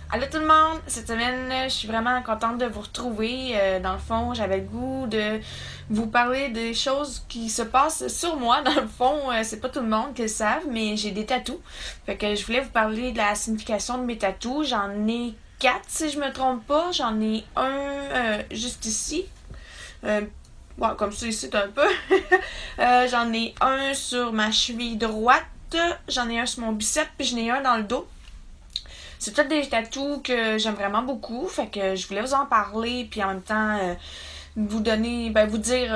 Allô tout le monde! Cette semaine, je suis vraiment contente de vous retrouver. Dans le fond, j'avais le goût de vous parler des choses qui se passent sur moi. Dans le fond, c'est pas tout le monde qui le savent, mais j'ai des tatous. Fait que je voulais vous parler de la signification de mes tatous. J'en ai quatre si je me trompe pas. J'en ai un juste ici. Euh, ouais, comme ça ici un peu. J'en ai un sur ma cheville droite. J'en ai un sur mon biceps, puis j'en ai un dans le dos. C'est peut-être des tatous que j'aime vraiment beaucoup, fait que je voulais vous en parler, puis en même temps vous donner, vous dire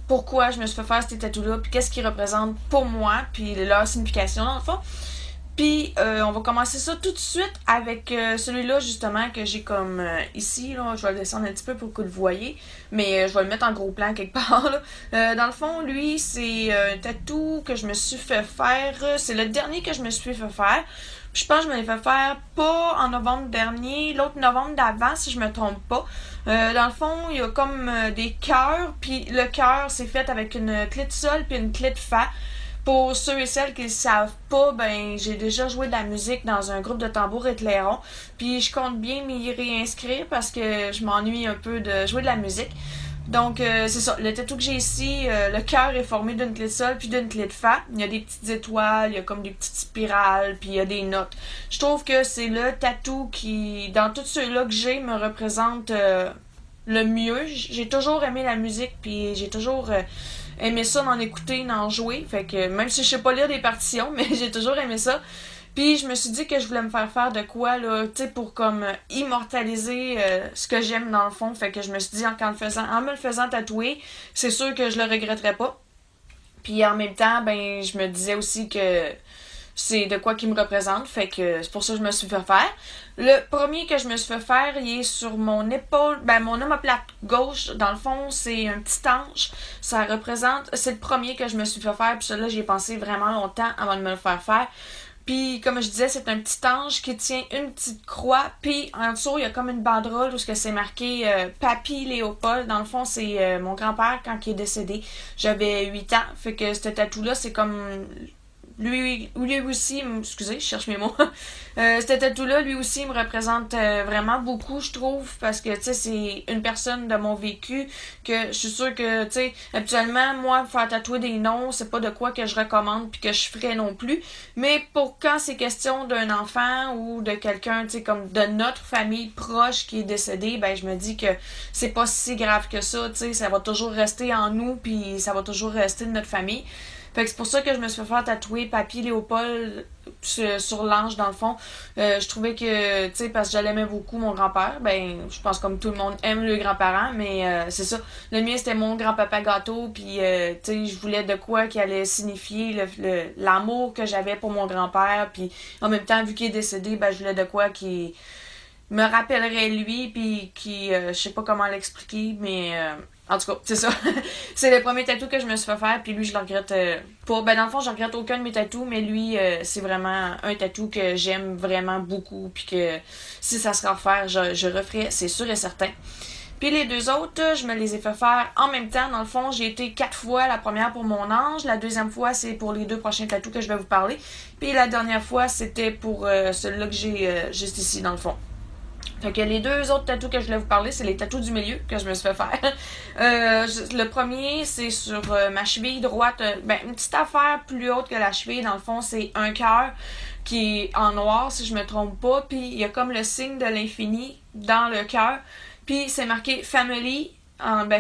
pourquoi je me suis fait faire ces tatous-là, puis qu'est-ce qu'ils représentent pour moi, puis leur signification dans le fond. Puis on va commencer ça tout de suite avec celui-là justement que j'ai comme ici, là, je vais le descendre un petit peu pour que vous le voyez, mais je vais le mettre en gros plan quelque part. Là. Dans le fond, lui, c'est un tatou que je me suis fait faire, c'est le dernier que je me suis fait faire. Je pense que je me l'ai fait faire pas en novembre dernier, l'autre novembre d'avant si je me trompe pas. Dans le fond, il y a comme des cœurs, puis le cœur c'est fait avec une clé de sol puis une clé de fa. Pour ceux et celles qui ne savent pas, ben j'ai déjà joué de la musique dans un groupe de tambour et clairon. Puis je compte bien m'y réinscrire parce que je m'ennuie un peu de jouer de la musique. Donc c'est ça, le tatou que j'ai ici, le cœur est formé d'une clé de sol puis d'une clé de fa. Il y a des petites étoiles, il y a comme des petites spirales, puis il y a des notes. Je trouve que c'est le tatou qui, dans tous ceux-là que j'ai, me représente le mieux. J'ai toujours aimé la musique, puis j'ai toujours aimé ça d'en écouter, d'en jouer. Fait que même si je sais pas lire des partitions, mais j'ai toujours aimé ça. Puis je me suis dit que je voulais me faire faire de quoi là, tu sais, pour comme immortaliser ce que j'aime dans le fond. Fait que je me suis dit en me le faisant tatouer, c'est sûr que je le regretterais pas. Puis en même temps, ben je me disais aussi que c'est de quoi qui me représente, fait que c'est pour ça que je me suis fait faire. Le premier que je me suis fait faire, il est sur mon épaule, mon omoplate gauche, dans le fond, c'est un petit ange. Ça représente, c'est le premier que je me suis fait faire, puis celui-là, j'y ai pensé vraiment longtemps avant de me le faire faire. Puis, comme je disais, c'est un petit ange qui tient une petite croix. Puis, en dessous, il y a comme une banderole où c'est marqué Papy Léopold. Dans le fond, c'est mon grand-père quand il est décédé. J'avais 8 ans. Fait que ce tatou-là, c'est comme lui aussi, excusez, je cherche mes mots. Cet tatou-là, lui aussi, me représente vraiment beaucoup, je trouve, parce que, tu sais, c'est une personne de mon vécu que je suis sûre que, tu sais, habituellement, moi, faire tatouer des noms, c'est pas de quoi que je recommande puis que je ferais non plus. Mais pour quand c'est question d'un enfant ou de quelqu'un, tu sais, comme de notre famille proche qui est décédé, ben, je me dis que c'est pas si grave que ça, tu sais, ça va toujours rester en nous puis ça va toujours rester de notre famille. Fait que c'est pour ça que je me suis fait faire tatouer Papy Léopold sur l'ange dans le fond. Je trouvais que, tu sais, parce que je l'aimais beaucoup, mon grand-père, ben, je pense comme tout le monde aime le grand-parent, mais c'est ça. Le mien, c'était mon grand-papa gâteau, puis, tu sais, je voulais de quoi qui allait signifier l'amour que j'avais pour mon grand-père, puis en même temps, vu qu'il est décédé, ben, je voulais de quoi qui me rappellerait lui, puis qui, je sais pas comment l'expliquer, mais en tout cas, c'est ça. C'est le premier tatou que je me suis fait faire, puis lui, je le regrette pas. Ben, dans le fond, je regrette aucun de mes tatous, mais lui, c'est vraiment un tatou que j'aime vraiment beaucoup, puis que si ça sera à refaire, je referai, c'est sûr et certain. Puis les deux autres, je me les ai fait faire en même temps. Dans le fond, j'ai été 4 fois. La première pour mon ange. La deuxième fois, c'est pour les deux prochains tatous que je vais vous parler. Puis la dernière fois, c'était pour celui-là que j'ai juste ici, dans le fond. Fait que les deux autres tatous que je voulais vous parler, c'est les tatous du milieu que je me suis fait faire. Le premier, c'est sur ma cheville droite. Une petite affaire plus haute que la cheville, dans le fond, c'est un cœur qui est en noir, si je me trompe pas. Puis il y a comme le signe de l'infini dans le cœur. Puis c'est marqué family,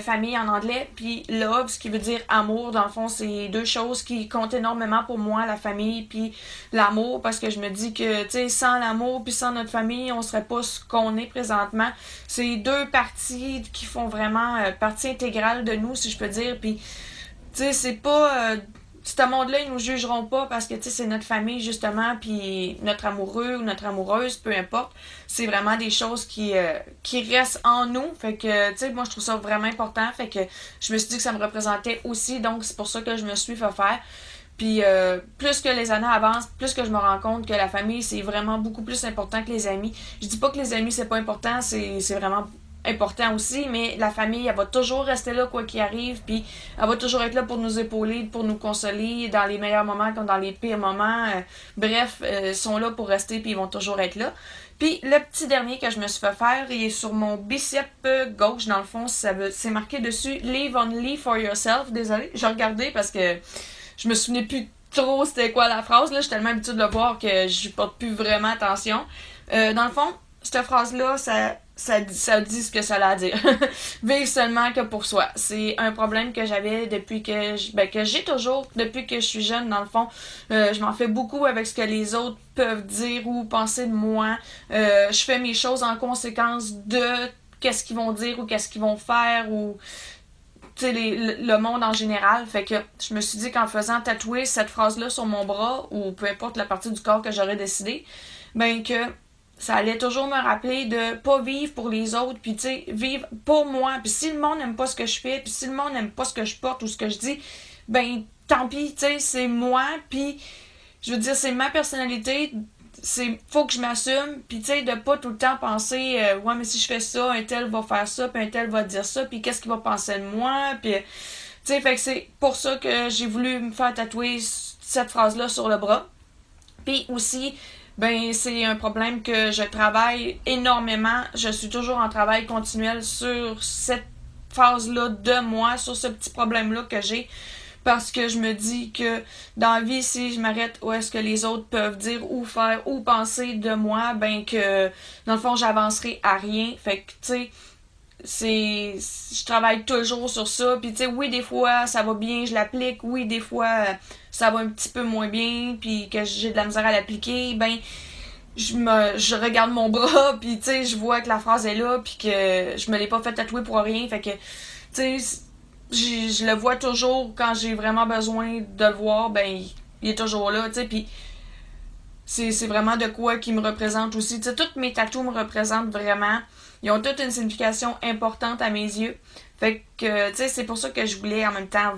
famille en anglais, puis love, ce qui veut dire amour. Dans le fond, c'est deux choses qui comptent énormément pour moi, la famille puis l'amour, parce que je me dis que, tu sais, sans l'amour puis sans notre famille, on serait pas ce qu'on est présentement. C'est deux parties qui font vraiment partie intégrale de nous, si je peux dire, puis, tu sais, c'est pas... ce monde-là, ils nous jugeront pas parce que, tu sais, c'est notre famille, justement, puis notre amoureux ou notre amoureuse, peu importe. C'est vraiment des choses qui restent en nous. Fait que, tu sais, moi, je trouve ça vraiment important. Fait que je me suis dit que ça me représentait aussi. Donc, c'est pour ça que je me suis fait faire. Puis, plus que les années avancent, plus que je me rends compte que la famille, c'est vraiment beaucoup plus important que les amis. Je dis pas que les amis, c'est pas important. C'est vraiment important aussi, mais la famille, elle va toujours rester là quoi qu'il arrive, puis elle va toujours être là pour nous épauler, pour nous consoler dans les meilleurs moments comme dans les pires moments. Bref, ils sont là pour rester, puis ils vont toujours être là. Puis le petit dernier que je me suis fait faire, il est sur mon bicep gauche, dans le fond, c'est marqué dessus Live only for yourself. Désolée, j'ai regardé parce que je me souvenais plus trop c'était quoi la phrase. Là, je suis tellement habituée de le voir que je porte plus vraiment attention. Dans le fond, cette phrase-là, ça dit ce que ça a à dire. Vivre seulement que pour soi. C'est un problème que j'avais depuis que j'ai toujours, depuis que je suis jeune, dans le fond. Je m'en fais beaucoup avec ce que les autres peuvent dire ou penser de moi. Je fais mes choses en conséquence de qu'est-ce qu'ils vont dire ou qu'est-ce qu'ils vont faire ou tu sais, le monde en général. Fait que je me suis dit qu'en faisant tatouer cette phrase-là sur mon bras ou peu importe la partie du corps que j'aurais décidé, ben que ça allait toujours me rappeler de pas vivre pour les autres, puis tu sais, vivre pour moi. Puis si le monde n'aime pas ce que je fais, puis si le monde n'aime pas ce que je porte ou ce que je dis, ben tant pis, tu sais, c'est moi, puis je veux dire, c'est ma personnalité, faut que je m'assume, puis tu sais, de pas tout le temps penser, ouais, mais si je fais ça, un tel va faire ça, puis un tel va dire ça, puis qu'est-ce qu'il va penser de moi, puis tu sais, fait que c'est pour ça que j'ai voulu me faire tatouer cette phrase-là sur le bras. Puis aussi, ben c'est un problème que je travaille énormément. Je suis toujours en travail continuel sur cette phase-là de moi, sur ce petit problème-là que j'ai. Parce que je me dis que dans la vie, si je m'arrête où est-ce que les autres peuvent dire ou faire ou penser de moi, ben que dans le fond, j'avancerai à rien. Fait que, tu sais, je travaille toujours sur ça, puis tu sais, oui, des fois ça va bien, je l'applique, oui, des fois ça va un petit peu moins bien, puis que j'ai de la misère à l'appliquer, ben je regarde mon bras, puis tu sais, je vois que la phrase est là, puis que je me l'ai pas fait tatouer pour rien. Fait que tu sais, je le vois toujours quand j'ai vraiment besoin de le voir, ben il est toujours là, tu sais. Puis c'est vraiment de quoi qui me représente aussi. Tu sais, toutes mes tatous me représentent vraiment. Ils ont toutes une signification importante à mes yeux. Fait que, tu sais, c'est pour ça que je voulais en même temps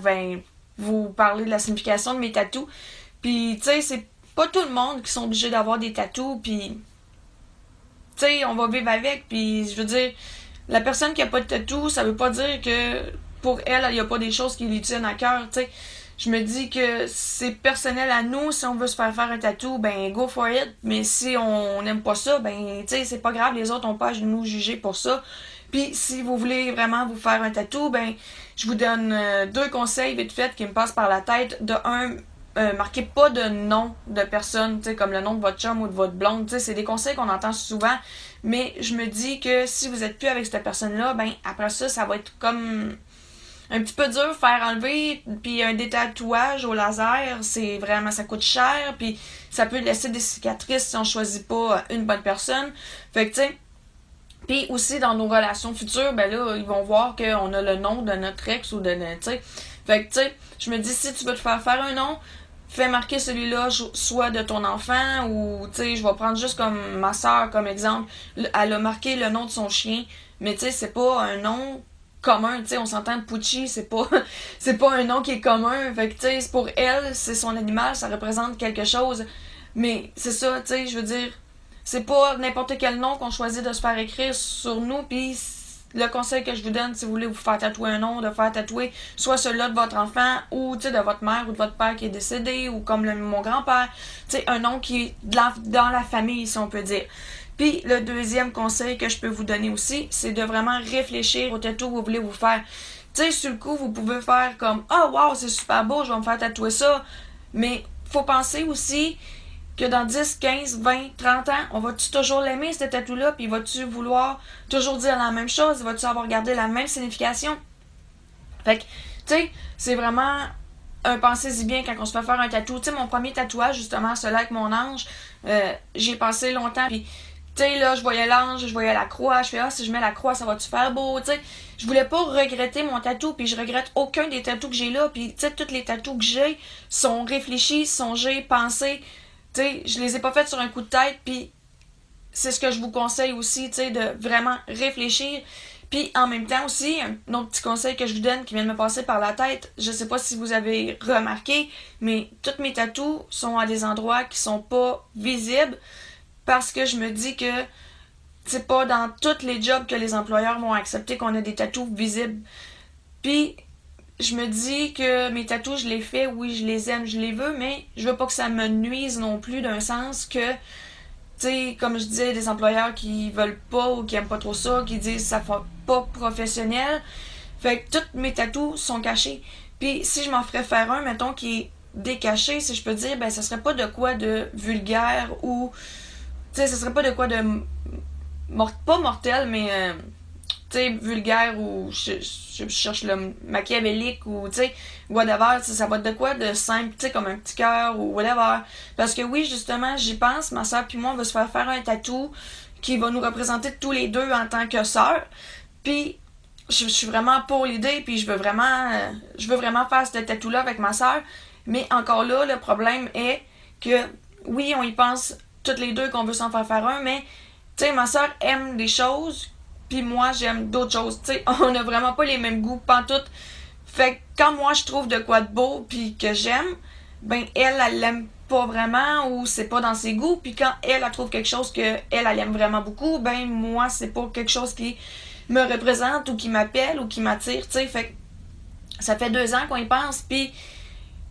vous parler de la signification de mes tatous. Puis, tu sais, c'est pas tout le monde qui sont obligés d'avoir des tatous. Puis, tu sais, on va vivre avec. Puis, je veux dire, la personne qui a pas de tatou, ça veut pas dire que pour elle, il y a pas des choses qui lui tiennent à cœur, tu sais. Je me dis que c'est personnel à nous. Si on veut se faire un tatou, ben go for it. Mais si on n'aime pas ça, ben tu sais, c'est pas grave, les autres ont pas à nous juger pour ça. Puis si vous voulez vraiment vous faire un tatou, ben je vous donne deux conseils vite fait qui me passent par la tête. De un, marquez pas de nom de personne, tu sais, comme le nom de votre chum ou de votre blonde. Tu sais, c'est des conseils qu'on entend souvent. Mais je me dis que si vous êtes plus avec cette personne-là, ben après ça, ça va être comme un petit peu dur faire enlever, puis un détatouage au laser, c'est vraiment, ça coûte cher, puis ça peut laisser des cicatrices si on choisit pas une bonne personne. Fait que tu sais, puis aussi dans nos relations futures, ben là, ils vont voir qu'on a le nom de notre ex ou de notre, tu sais. Fait que tu sais, je me dis si tu veux te faire un nom, fais marquer celui-là soit de ton enfant ou tu sais, je vais prendre juste comme ma soeur comme exemple, elle a marqué le nom de son chien, mais tu sais, c'est pas un nom commun, tu sais, on s'entend Pucci, c'est pas c'est pas un nom qui est commun, fait que tu sais, pour elle, c'est son animal, ça représente quelque chose. Mais c'est ça, tu sais, je veux dire, c'est pas n'importe quel nom qu'on choisit de se faire écrire sur nous, puis le conseil que je vous donne, si vous voulez vous faire tatouer un nom, de faire tatouer soit celui-là de votre enfant ou tu sais de votre mère ou de votre père qui est décédé ou comme mon grand-père, tu sais un nom qui est dans la famille si on peut dire. Puis le deuxième conseil que je peux vous donner aussi, c'est de vraiment réfléchir au tatou que vous voulez vous faire. Tu sais, sur le coup, vous pouvez faire comme « Oh wow, c'est super beau, je vais me faire tatouer ça ». Mais faut penser aussi que dans 10, 15, 20, 30 ans, on va-tu toujours l'aimer, ce tatou-là, puis va-tu vouloir toujours dire la même chose, va-tu avoir gardé la même signification? Fait que, tu sais, c'est vraiment un pensez-y bien quand on se fait faire un tatou. Tu sais, mon premier tatouage, justement, celui-là avec mon ange, j'ai passé longtemps, puis tu sais, là, je voyais l'ange, je voyais la croix, je fais, ah, si je mets la croix, ça va-tu faire beau, tu sais. Je voulais pas regretter mon tatou, puis je regrette aucun des tatous que j'ai là, puis tu sais, tous les tatous que j'ai sont réfléchis, songés, pensés, tu sais, je les ai pas faits sur un coup de tête, puis c'est ce que je vous conseille aussi, tu sais, de vraiment réfléchir. Puis en même temps aussi, un autre petit conseil que je vous donne qui vient de me passer par la tête, je sais pas si vous avez remarqué, mais tous mes tatous sont à des endroits qui sont pas visibles, parce que je me dis que c'est pas dans tous les jobs que les employeurs vont accepter qu'on a des tatous visibles. Puis je me dis que mes tatous, je les fais, oui, je les aime, je les veux, mais je veux pas que ça me nuise non plus d'un sens que tu sais, comme je disais, des employeurs qui veulent pas ou qui aiment pas trop ça, qui disent ça fait pas professionnel. Fait que tous mes tatous sont cachés. Puis si je m'en ferais faire un, mettons, qui est décaché, si je peux dire, ben ça serait pas de quoi de vulgaire ou, tu sais, ça serait pas de quoi de pas mortel, mais tu sais, vulgaire ou je cherche le machiavélique ou tu sais, whatever, ça va être de quoi de simple, tu sais, comme un petit cœur ou whatever. Parce que oui, justement, j'y pense, ma soeur puis moi, on va se faire un tatou qui va nous représenter tous les deux en tant que sœurs. Puis je suis vraiment pour l'idée, puis je veux vraiment faire ce tatou là avec ma soeur. Mais encore là, le problème est que oui, on y pense toutes les deux qu'on veut s'en faire un, mais tu sais, ma soeur aime des choses, puis moi j'aime d'autres choses. Tu sais, on a vraiment pas les mêmes goûts, pantoute. Fait que quand moi je trouve de quoi de beau, puis que j'aime, ben elle l'aime pas vraiment ou c'est pas dans ses goûts. Puis quand elle trouve quelque chose que elle aime vraiment beaucoup, ben moi c'est pas quelque chose qui me représente ou qui m'appelle ou qui m'attire. Tu sais, fait que ça fait 2 ans qu'on y pense, puis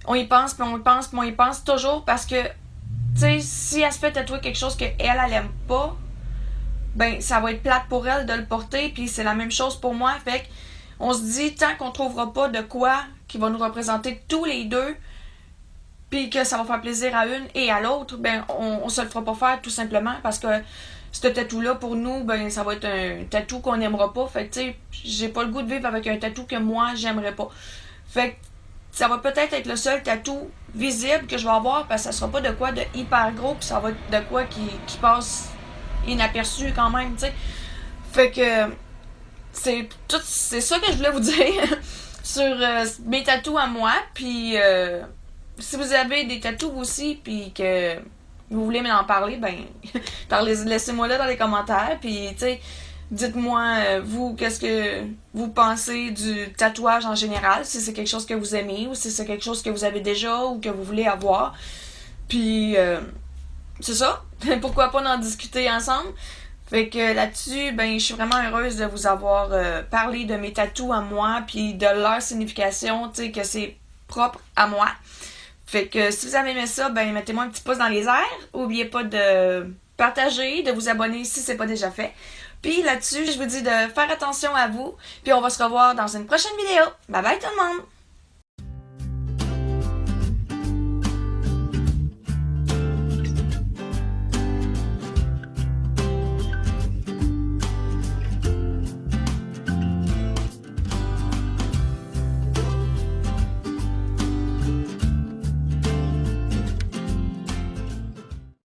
on y pense, puis on y pense, puis on y pense toujours parce que, tu sais, si elle se fait tatouer quelque chose qu'elle aime pas, ben ça va être plate pour elle de le porter, puis c'est la même chose pour moi. Fait que on se dit, tant qu'on trouvera pas de quoi qui va nous représenter tous les deux, puis que ça va faire plaisir à une et à l'autre, ben on se le fera pas faire tout simplement parce que ce tatou-là, pour nous, ben ça va être un tatou qu'on n'aimera pas. Fait que, tu sais, j'ai pas le goût de vivre avec un tatou que moi, j'aimerais pas. Fait que ça va peut-être être le seul tatou visible que je vais avoir parce que ça sera pas de quoi de hyper gros, puis ça va être de quoi qui passe inaperçu quand même, tu sais. Fait que c'est ça que je voulais vous dire sur mes tatous à moi, puis si vous avez des tatous vous aussi, puis que vous voulez m'en parler, ben laissez-moi là dans les commentaires, puis tu sais, dites-moi vous qu'est-ce que vous pensez du tatouage en général, si c'est quelque chose que vous aimez ou si c'est quelque chose que vous avez déjà ou que vous voulez avoir. Puis c'est ça. Pourquoi pas en discuter ensemble? Fait que là-dessus, ben je suis vraiment heureuse de vous avoir parlé de mes tatous à moi, puis de leur signification, tu sais, que c'est propre à moi. Fait que si vous avez aimé ça, ben mettez-moi un petit pouce dans les airs. N'oubliez pas de partager, de vous abonner si c'est pas déjà fait. Puis là-dessus, je vous dis de faire attention à vous. Puis on va se revoir dans une prochaine vidéo. Bye bye tout le monde!